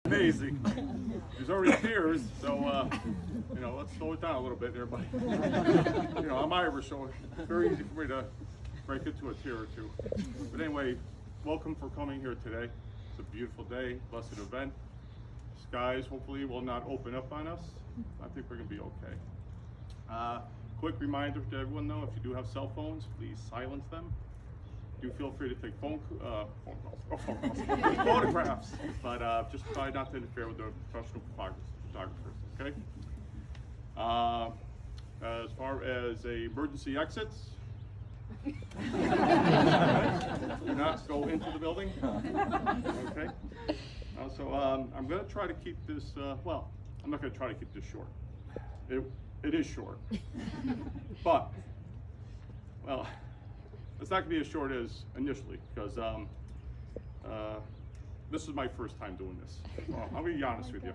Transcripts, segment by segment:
Amazing. There's already tears, so let's slow it down a little bit there, buddy. I'm Irish, so it's very easy for me to break into a tear or two. But anyway, welcome for coming here today. It's a beautiful day, blessed event. Skies hopefully will not open up on us. I think we're gonna be okay. Quick reminder to everyone though, if you do have cell phones, please silence them. Do feel free to take photographs, but just try not to interfere with the professional photographers, okay? As far as emergency exits, do not go into the building, okay? So I'm going to try to keep this, I'm not going to try to keep this short. It is short, but, it's not going to be as short as initially, because this is my first time doing this. Well, I'm going to be honest with you.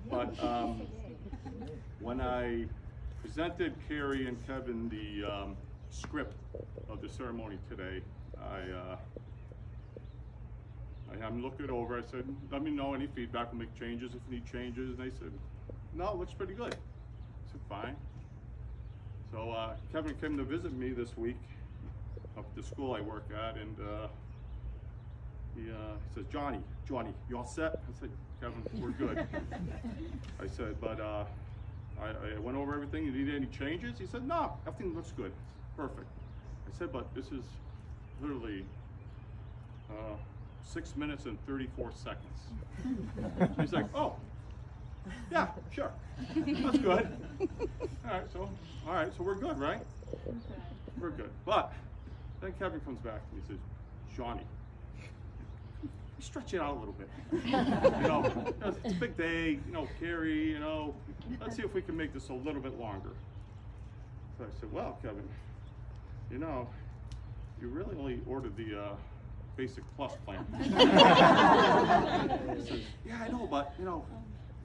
But when I presented Carrie and Kevin the script of the ceremony today, I looked it over. I said, let me know any feedback, we'll make changes if you need changes. And they said, no, it looks pretty good. I said, fine. So Kevin came to visit me this week up at the school I work at, and he says, Johnny, you all set? I said, Kevin, we're good. I said, but I went over everything. You need any changes? He said, no, everything looks good. Perfect. I said, but this is literally 6 minutes and 34 seconds. He's like, oh, yeah, sure. That's good. All right, so we're good, right? We're good. But then Kevin comes back and he says, Johnny, stretch it out a little bit. It's a big day, Carrie, let's see if we can make this a little bit longer. So I said, well, Kevin, you really only ordered the basic plus plan. He says, yeah, I know, but,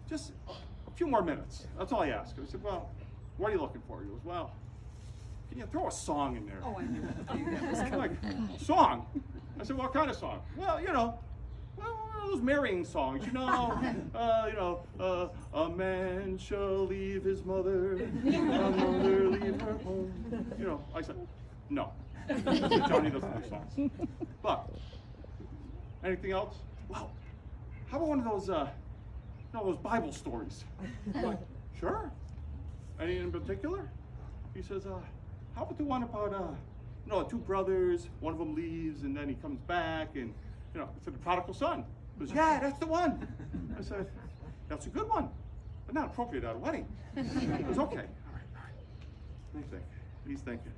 just a few more minutes. That's all I asked. I said, well, what are you looking for? He goes, well, can you throw a song in there? Oh, I knew I'm like, song? I said, what kind of song? Well, those marrying songs, a man shall leave his mother, a mother leave her home. I said, no. I said, Johnny doesn't do songs. But, anything else? Well, how about one of those, those Bible stories? I'm like, sure. Any in particular? He says, how about the one about, two brothers, one of them leaves and then he comes back and, it's the prodigal son. He goes, yeah, that's the one. I said, that's a good one, but not appropriate at a wedding. He goes, okay, all right. He's thinking,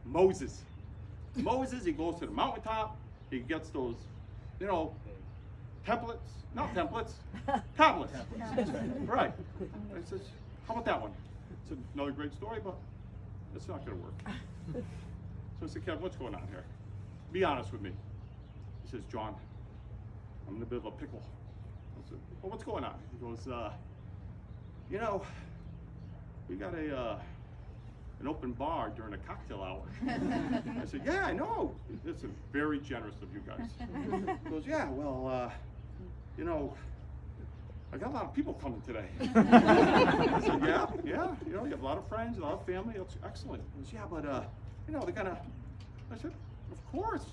Moses, he goes to the mountaintop, he gets those, tablets. Right. I says, how about that one? It's another great story, but it's not going to work. So I said, Kevin, what's going on here? Be honest with me. He says, John, I'm in a bit of a pickle. I said, well, what's going on? He goes, we got an open bar during a cocktail hour. I said, yeah, I know. It's very generous of you guys. He goes, yeah, well, I got a lot of people coming today. I said, yeah, you have a lot of friends, a lot of family, that's excellent. He goes, yeah, but, they're gonna, I said, of course.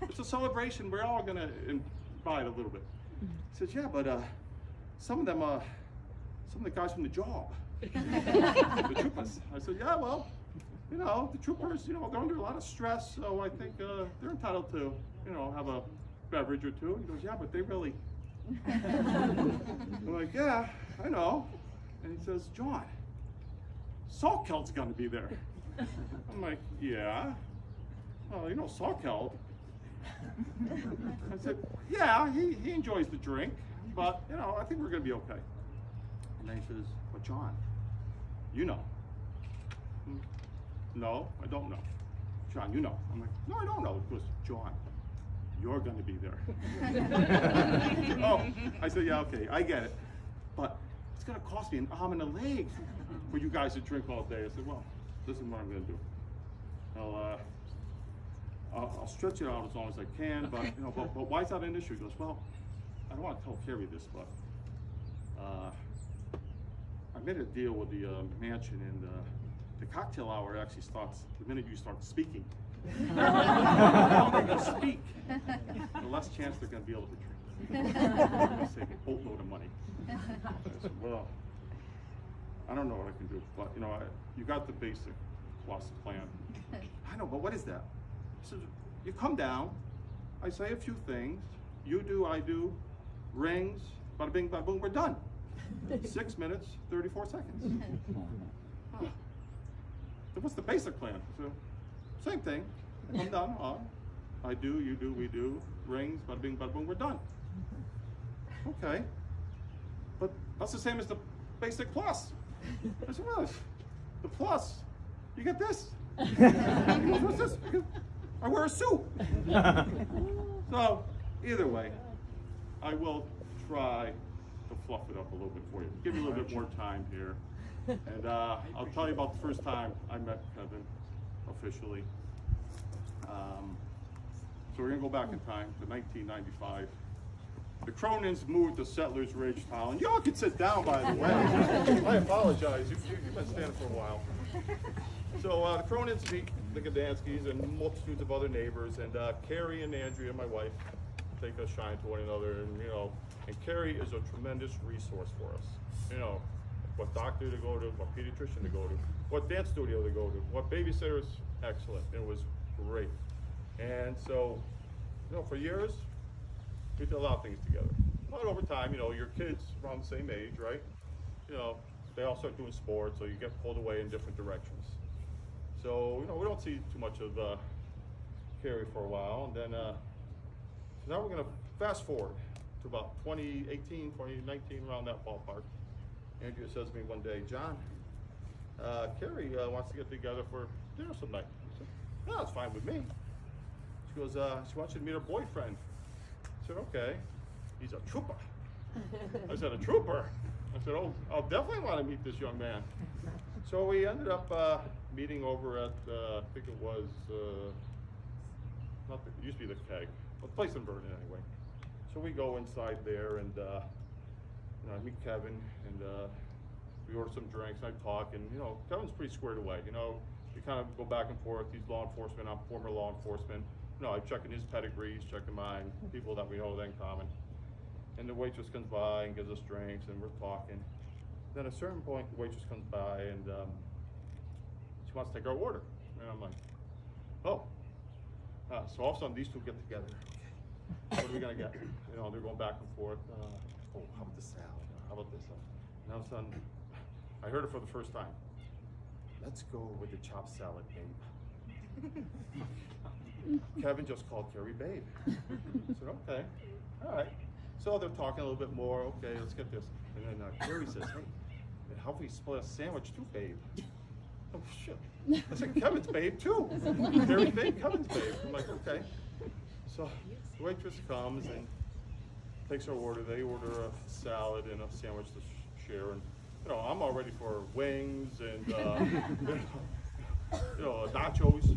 It's a celebration, we're all gonna invite a little bit. He says, yeah, but some of the guys from the job, the troopers. I said, yeah, well, the troopers, they're under a lot of stress, so I think they're entitled to, have a beverage or two. He goes, yeah, but they really, I'm like, yeah, I know. And he says, John, Salkeld's gonna be there. I'm like, yeah. Well, Salkeld. I said, yeah, he enjoys the drink, but, I think we're gonna be okay. And then he says, but John, No, I don't know. John, I'm like, no, I don't know. He goes, John, you're gonna be there. Oh, I said, yeah, okay, I get it. But it's gonna cost me an arm and a leg for you guys to drink all day. I said, well, this is what I'm gonna do. I'll stretch it out as long as I can, but but why is that an issue? He goes, well, I don't want to tell Carrie this, but I made a deal with the mansion, and the cocktail hour actually starts the minute you start speaking. The longer you speak, the less chance they're going to be able to drink. They're going to save a boatload of money. I said, well, I don't know what I can do, but you know, you got the basic plus plan. I know, but what is that? He says, you come down, I say a few things, you do, I do, rings, bada bing, bada boom, we're done. 6 minutes, 34 seconds. Huh. So what's the basic plan? So, same thing. Come down, I do, you do, we do, rings, bada bing, bada boom, we're done. Okay. But that's the same as the basic plus. I said, well, the plus, you get this. What's this? I wear a suit. So, either way, I will try to fluff it up a little bit for you. Give you a little bit more time here. And I'll tell you about the first time I met Kevin officially. So we're gonna go back in time to 1995. The Cronins moved to Settlers Ridge Town. Y'all can sit down, by the way. I apologize, you've been standing for a while. So the Cronins meet the Gadanskis and multitudes of other neighbors, and Carrie and Andrea, my wife, take a shine to one another, and and Carrie is a tremendous resource for us. You know, what doctor to go to, what pediatrician to go to, what dance studio to go to, what babysitter is excellent. It was great. And so, for years, we did a lot of things together. But over time, your kids around the same age, right? They all start doing sports, so you get pulled away in different directions. So, we don't see too much of Carrie for a while. And then, so now we're gonna fast forward to about 2018, 2019, around that ballpark. Andrea says to me one day, John, Carrie wants to get together for dinner some night. I said, no, it's fine with me. She goes, she wants you to meet her boyfriend. I said, okay, he's a trooper. I said, a trooper? I said, oh, I'll definitely want to meet this young man. So we ended up meeting over at, I think it was, it used to be the Keg, a place in Vernon anyway. So we go inside there, and I meet Kevin, and we order some drinks, and I talk, and Kevin's pretty squared away. We kind of go back and forth. He's law enforcement, I'm former law enforcement. I'm checking his pedigree, he's checking mine, people that we know that in common. And the waitress comes by and gives us drinks, and we're talking. Then at a certain point, the waitress comes by, and she wants to take our order. And I'm like, oh. So all of a sudden, these two get together. Okay, what are we gonna get? They're going back and forth. Oh, how about the salad? How about this? And all of a sudden, I heard it for the first time. Let's go with the chopped salad, babe. Kevin just called Carrie babe. I said, okay, all right. So they're talking a little bit more. Okay, let's get this. And then Carrie says, hey, how about we split a sandwich too, babe? Oh, shit. I said, Kevin's babe too. Carrie's babe, Kevin's babe. I'm like, okay. So the waitress comes and takes our order. They order a salad and a sandwich to share. And, I'm all ready for wings and, nachos.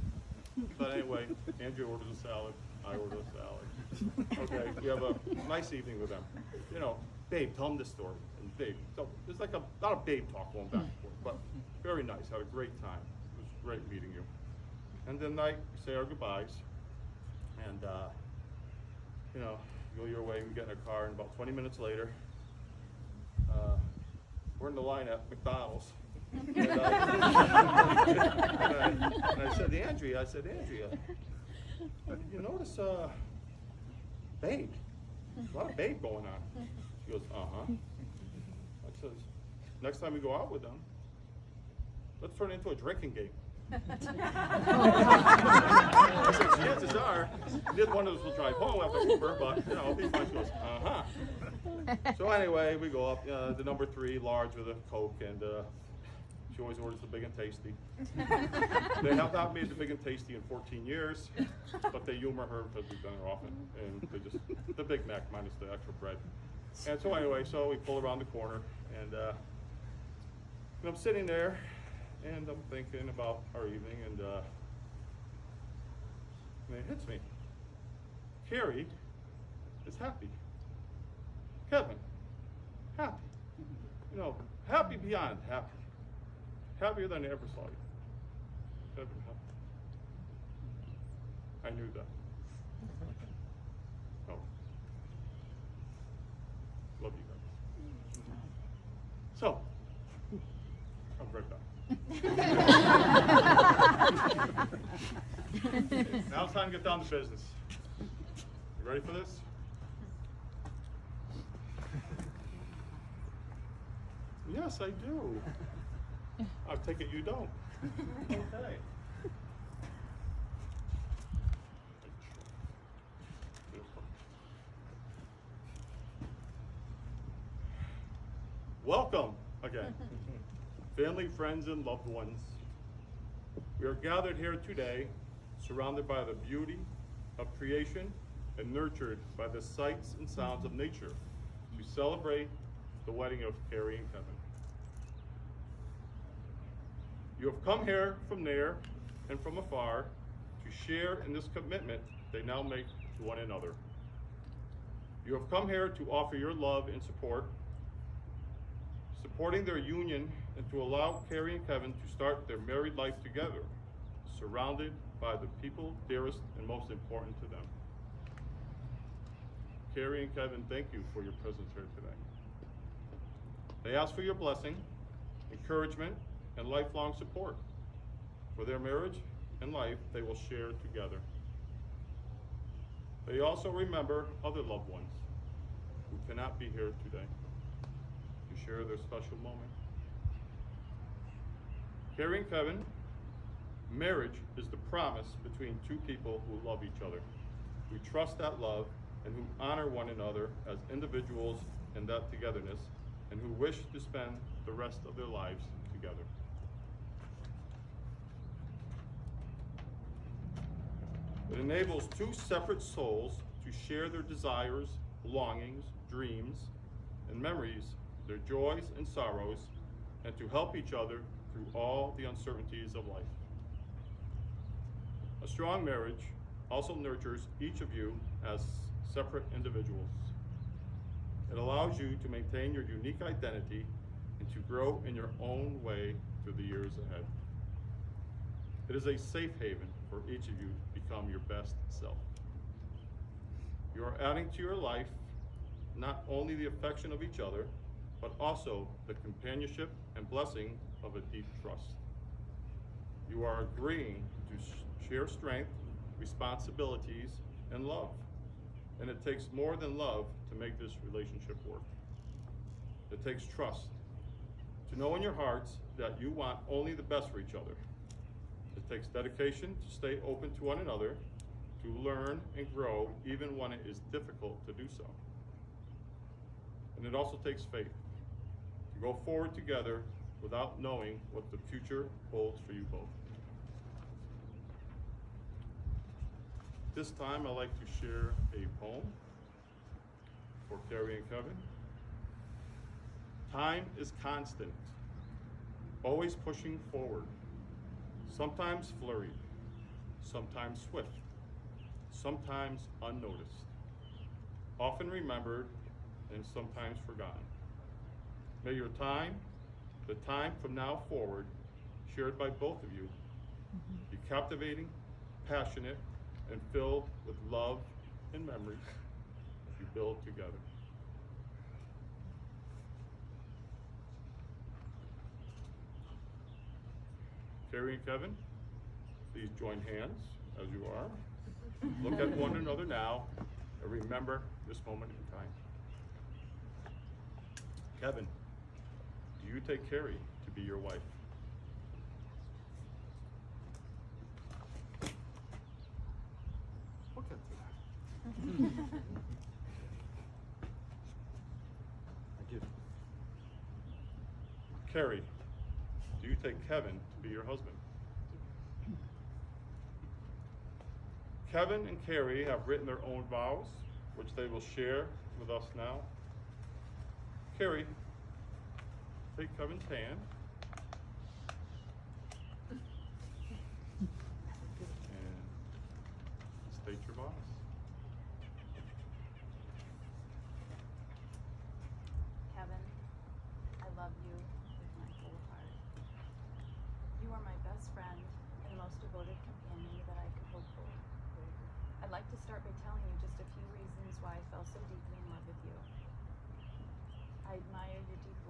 But anyway, Andrea orders a salad, I order a salad. Okay, we have a nice evening with them. Babe, tell them this story. And babe, so there's like a lot of babe talk going back and forth, but very nice, had a great time. It was great meeting you. And then we say our goodbyes, and you go your way, we get in a car, and about 20 minutes later, we're in the line at McDonald's. And I said to Andrea, you notice, babe, a lot of babe going on. She goes, uh-huh. I says, next time we go out with them, let's turn it into a drinking game. I said, chances are, neither one of us will drive home after Uber, but it'll be fine. She goes, uh-huh. So anyway, we go up, the number 3, large with a Coke, and she always orders the big and tasty. They have not made the big and tasty in 14 years, but they humor her because we've done it often. And they just, the Big Mac minus the extra bread. And so anyway, so we pull around the corner, and I'm sitting there, and I'm thinking about our evening, and it hits me. Carrie is happy. Kevin, happy. beyond happy. Happier than I ever saw you. Ever happy. I knew that. Oh. Love you guys. So, I'll be right back. Now it's time to get down to business. You ready for this? Yes, I do. I take it you don't. Okay. Welcome again, family, friends, and loved ones. We are gathered here today, surrounded by the beauty of creation and nurtured by the sights and sounds of nature, to celebrate the wedding of Carrie and Kevin. You have come here from near and from afar to share in this commitment they now make to one another. You have come here to offer your love and support, supporting their union and to allow Carrie and Kevin to start their married life together, surrounded by the people dearest and most important to them. Carrie and Kevin, thank you for your presence here today. They ask for your blessing, encouragement, and lifelong support for their marriage and life they will share together. They also remember other loved ones who cannot be here today to share their special moment. Carrie and Kevin, marriage is the promise between two people who love each other, who trust that love, and who honor one another as individuals in that togetherness, and who wish to spend the rest of their lives together. It enables two separate souls to share their desires, longings, dreams, and memories, their joys and sorrows, and to help each other through all the uncertainties of life. A strong marriage also nurtures each of you as separate individuals. It allows you to maintain your unique identity and to grow in your own way through the years ahead. It is a safe haven for each of you to become your best self. You are adding to your life not only the affection of each other, but also the companionship and blessing of a deep trust. You are agreeing to share strength, responsibilities, and love. And it takes more than love to make this relationship work. It takes trust, to know in your hearts that you want only the best for each other. It takes dedication to stay open to one another, to learn and grow even when it is difficult to do so. And it also takes faith, to go forward together without knowing what the future holds for you both. This time I'd like to share a poem for Carrie and Kevin. Time is constant, always pushing forward, sometimes flurried, sometimes swift, sometimes unnoticed, often remembered and sometimes forgotten. May your time, the time from now forward, shared by both of you, be captivating, passionate, and filled with love and memories you build together. Carrie and Kevin, please join hands as you are. Look at one another now and remember this moment in time. Kevin, do you take Carrie to be your wife? Look at that. I do. Carrie, do you take Kevin to be your husband? Kevin and Carrie have written their own vows, which they will share with us now. Carrie, take Kevin's hand. And state your vows. Kevin, I love you with my most devoted companion that I could hope for. I'd like to start by telling you just a few reasons why I fell so deeply in love with you. I admire your deep